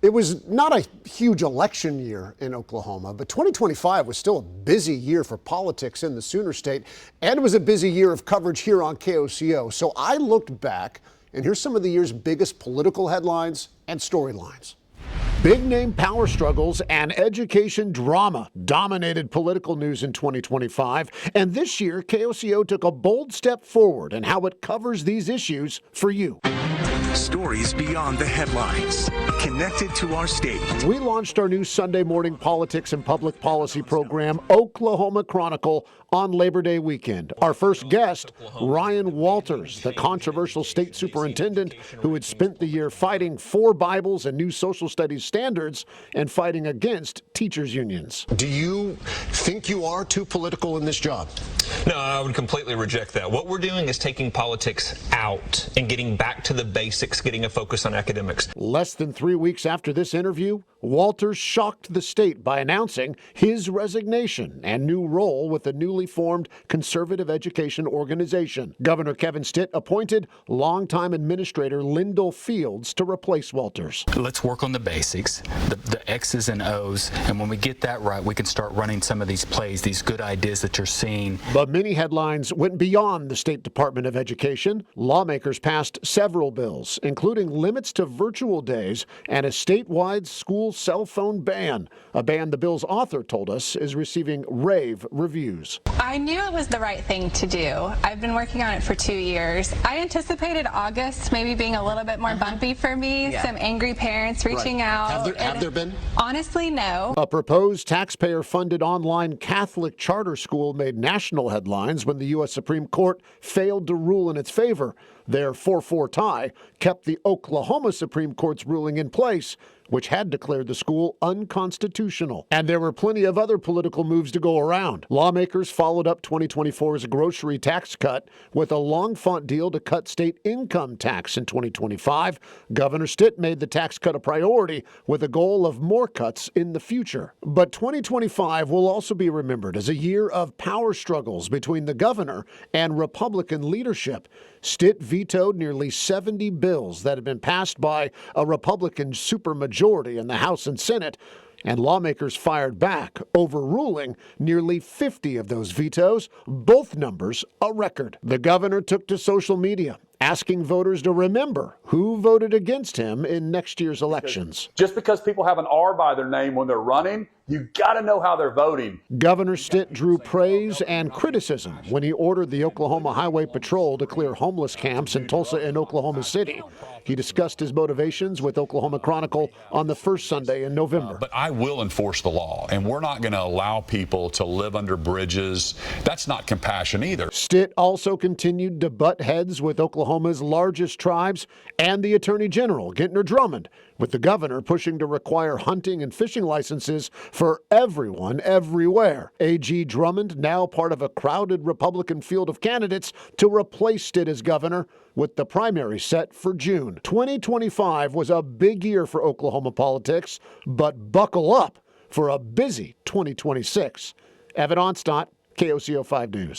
It was not a huge election year in Oklahoma, but 2025 was still a busy year for politics in the Sooner State, and it was a busy year of coverage here on KOCO. So I looked back, and here's some of the year's biggest political headlines and storylines. Big name power struggles and education drama dominated political news in 2025. And this year, KOCO took a bold step forward in how it covers these issues for you. Stories beyond the headlines, connected to our state. We launched our new Sunday morning politics and public policy program, Oklahoma Chronicle, on Labor Day weekend. Our first guest, Ryan Walters, the controversial state superintendent who had spent the year fighting for Bibles and new social studies standards and fighting against teachers' unions. Do you think you are too political in this job? No, I would completely reject that. What we're doing is taking politics out and getting back to the basics, getting a focus on academics. Less than 3 weeks after this interview, Walters shocked the state by announcing his resignation and new role with the newly formed conservative education organization. Governor Kevin Stitt appointed longtime administrator Lyndall Fields to replace Walters. Let's work on the basics, the X's and O's, and when we get that right, we can start running some of these plays, these good ideas that you're seeing. But many headlines went beyond the State Department of Education. Lawmakers passed several bills, including limits to virtual days and a statewide school cell phone ban, a ban the bill's author told us is receiving rave reviews. I knew it was the right thing to do. I've been working on it for 2 years. I anticipated August maybe being a little bit more bumpy for me, some angry parents reaching out. Have there been? Honestly, no. A proposed taxpayer-funded online Catholic charter school made national headlines when the U.S. Supreme Court failed to rule in its favor. Their 4-4 tie kept the Oklahoma Supreme Court's ruling in place, which had declared the school unconstitutional. And there were plenty of other political moves to go around. Lawmakers followed up 2024's grocery tax cut with a long-fought deal to cut state income tax in 2025. Governor Stitt made the tax cut a priority with a goal of more cuts in the future. But 2025 will also be remembered as a year of power struggles between the governor and Republican leadership. Stitt vetoed nearly 70 bills that had been passed by a Republican supermajority in the House and Senate, and lawmakers fired back, overruling nearly 50 of those vetoes, both numbers a record. The governor took to social media, asking voters to remember who voted against him in next year's elections. Just because people have an R by their name when they're running, you got to know how they're voting. Governor Stitt drew praise and criticism when he ordered the Oklahoma Highway Patrol to clear homeless camps in Tulsa and Oklahoma City. He discussed his motivations with Oklahoma Chronicle on the first Sunday in November. But I will enforce the law, and we're not going to allow people to live under bridges. That's not compassion either. Stitt also continued to butt heads with Oklahoma's largest tribes and the Attorney General, Gentner Drummond, with the governor pushing to require hunting and fishing licenses for everyone, everywhere. AG Drummond, now part of a crowded Republican field of candidates to replace Stitt as governor, with the primary set for June. 2025 was a big year for Oklahoma politics, but buckle up for a busy 2026. Evan Onstott, KOCO 5 News.